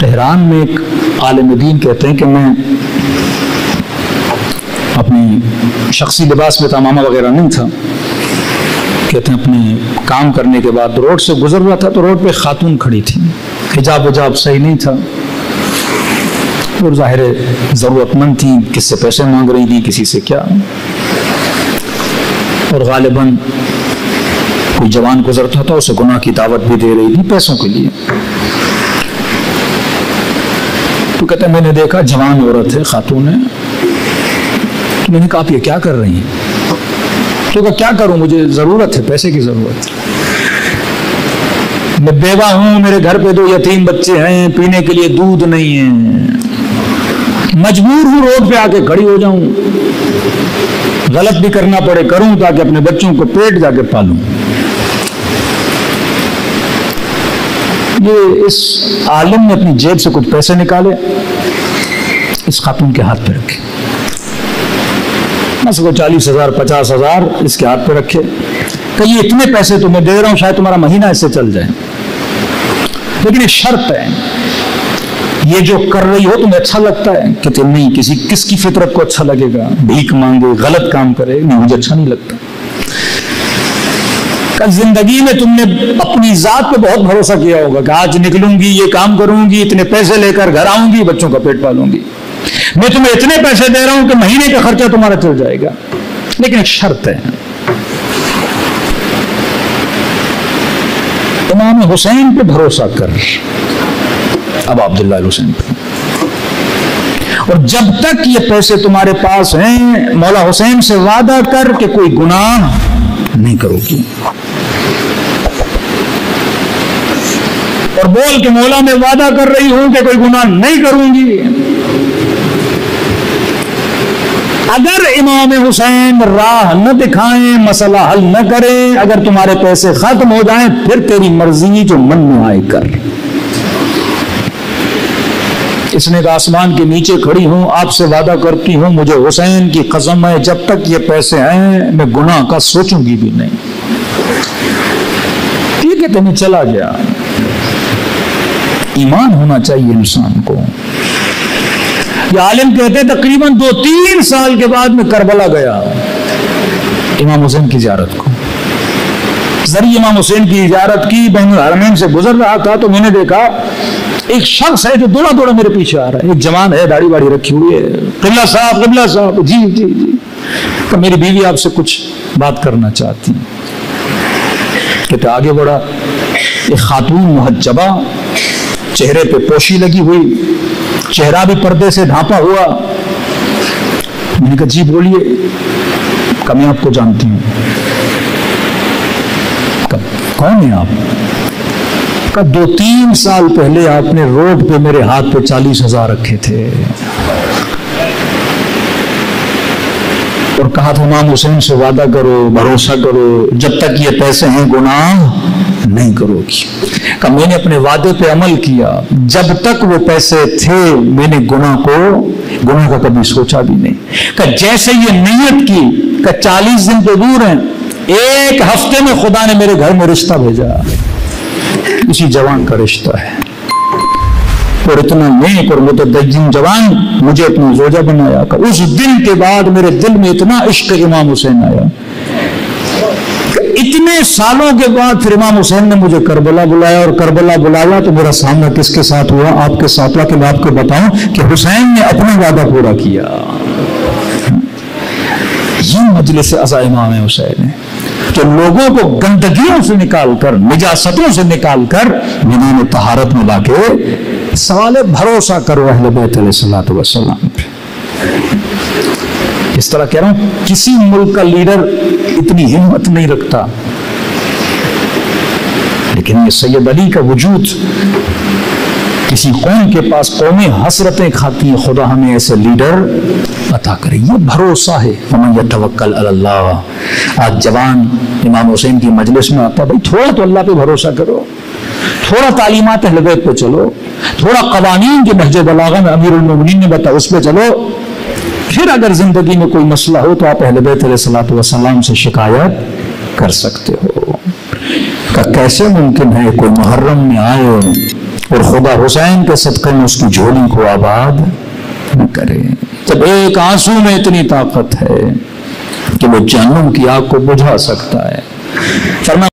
Tehran میں ایک عالم دین کہتے ہیں کہ میں اپنی شخصی لباس میں تمامہ وغیرہ نہیں تھا، کہتے ہیں اپنے کام کرنے کے بعد روڈ سے گزر رہا تھا تو روڈ پہ خاتون کھڑی تھی، حجاب وجاب صحیح نہیں تھا اور ظاہر ضرورت مند تھی، کس سے پیسے مانگ رہی تھی، کسی سے کیا، اور غالباً کوئی جوان گزرتا تھا اسے گناہ کی دعوت بھی دے رہی تھی پیسوں کے لیے۔ تو کہتے ہیں میں نے دیکھا جوان عورت ہے، خاتون ہے، تو میں نے کہا آپ یہ کیا کر رہی ہیں؟ تو کہا کیا کروں، مجھے ضرورت ہے، پیسے کی ضرورت ہے، میں بیوہ ہوں، میرے گھر پہ 2 یتیم بچے ہیں، پینے کے لیے دودھ نہیں ہے، مجبور ہوں روڈ پہ آ کے کھڑی ہو جاؤں، غلط بھی کرنا پڑے کروں تاکہ اپنے بچوں کو پیٹ جا کے پالوں۔ یہ اس عالم نے اپنی جیب سے کچھ پیسے نکالے، اس خاتون کے ہاتھ پہ رکھے، مثلا 40,000 50,000 اس کے ہاتھ پہ رکھے کہ یہ اتنے پیسے تو میں دے رہا ہوں، شاید تمہارا مہینہ اس سے چل جائے، لیکن ایک شرط ہے، یہ جو کر رہی ہو تمہیں اچھا لگتا ہے؟ کہتے نہیں، کس کی فطرت کو اچھا لگے گا بھیک مانگے غلط کام کرے؟ نہیں، مجھے اچھا نہیں لگتا۔ کل زندگی میں تم نے اپنی ذات پہ بہت بھروسہ کیا ہوگا کہ آج نکلوں گی، یہ کام کروں گی، اتنے پیسے لے کر گھر آؤں گی، بچوں کا پیٹ پالوں گی، میں تمہیں اتنے پیسے دے رہا ہوں کہ مہینے کا خرچہ تمہارا چل جائے گا، لیکن ایک شرط ہے، امام حسین پہ بھروسہ کر، اب عبداللہ حسین پہ، اور جب تک یہ پیسے تمہارے پاس ہیں مولا حسین سے وعدہ کر کہ کوئی گناہ نہیں کرو گی، اور بول کہ مولا میں وعدہ کر رہی ہوں کہ کوئی گناہ نہیں کروں گی۔ اگر امام حسین راہ نہ دکھائیں، مسئلہ حل نہ کریں، اگر تمہارے پیسے ختم ہو جائیں، پھر تیری مرضی جو من میں آئے کر۔ اس نے کہا آسمان کے نیچے کھڑی ہوں، آپ سے وعدہ کرتی ہوں، مجھے حسین کی قسم ہے جب تک یہ پیسے ہیں میں گناہ کا سوچوں گی بھی نہیں۔ ٹھیک ہے، تمہیں چلا گیا۔ ایمان ہونا چاہیے انسان کو۔ یہ عالم کہتے ہیں تقریباً 2-3 سال کے بعد میں کربلا گیا امام حسین کی زیارت کو، ذریعہ امام حسین کی زیارت کی، بین الحرمین سے گزر رہا تھا تو میں نے دیکھا ایک شخص ہے جو دوڑا دوڑا میرے پیچھے آ رہا ہے، ایک جوان ہے، داڑھی باڑھی رکھی ہوئی ہے، قبلہ صاحب، جی جی جی، تو میری بیوی آپ سے کچھ بات کرنا چاہتی ہیں۔ کہتے آگے بڑھا، ایک خاتون محجبہ، چہرے پہ پوشی لگی ہوئی، چہرہ بھی پردے سے ڈھانپا ہوا۔ میں نے کہا جی بولیے۔ کہ میں آپ کو جانتی ہوں۔ کون ہیں آپ؟ کہ 2-3 سال پہلے آپ نے روڈ پہ میرے ہاتھ پہ 40,000 رکھے تھے اور کہا تھا امام حسین سے وعدہ کرو، بھروسہ کرو، جب تک یہ پیسے ہیں گناہ نہیں کرو گی۔ کہ میں نے اپنے وعدے پہ عمل کیا، جب تک وہ پیسے تھے میں نے گناہ کا کبھی سوچا بھی نہیں۔ کہ جیسے یہ نیت کی کہ 40 دن تو دور ہیں، 1 ہفتے میں خدا نے میرے گھر میں رشتہ بھیجا، اسی جوان کا رشتہ ہے، اور اتنا نیک اور متدین جوان مجھے اپنا زوجہ بنایا۔ کہ اس دن کے بعد میرے دل میں اتنا عشق امام حسین آیا کہ اتنے سالوں کے بعد پھر امام حسین نے مجھے کربلا بلایا، اور کربلا بلایا تو میرا سامنا کس کے ساتھ ہوا؟ آپ کے ساتھ ہوا۔ کہ میں آپ کو بتاؤں کہ حسین نے اپنا وعدہ پورا کیا۔ یہ مجلس عزا امام حسین ہے جو لوگوں کو گندگیوں سے نکال کر، نجاستوں سے نکال کر میدان طہارت میں لا کے سوال بھروسہ کرو اہل بیت علیہ الصلوۃ والسلام پہ۔ اس طرح کہہ رہا ہوں، کسی ملک کا لیڈر اتنی ہمت نہیں رکھتا، لیکن یہ سید علی کا وجود کسی قوم کے پاس، قومیں حسرتیں کھاتی ہیں، خدا ہمیں ایسے لیڈر عطا کرے۔ یہ بھروسہ ہے، وَمَن يَتَوَكَّلْ عَلَى اللَّهِ۔ آج جوان امام حسین کی مجلس میں آتا ہے، بھائی تھوڑا تو اللہ پہ بھروسہ کرو، تھوڑا تعلیمات اہل بیت پہ چلو، تھوڑا قوانین جو نہج بلاغہ میں امیر المومنین نے بتایا اس پہ چلو، پھر اگر زندگی میں کوئی مسئلہ ہو تو آپ اہل بیت علیہ الصلوۃ والسلام سے شکایت کر سکتے ہو۔ کہ کیسے ممکن ہے کوئی محرم میں آئے، اور خدا حسین کے صدقے میں اس کی جھولی کو آباد نہ کرے۔ جب ایک آنسو میں اتنی طاقت ہے کہ وہ جہنم کی آگ کو بجھا سکتا ہے۔ فرمایا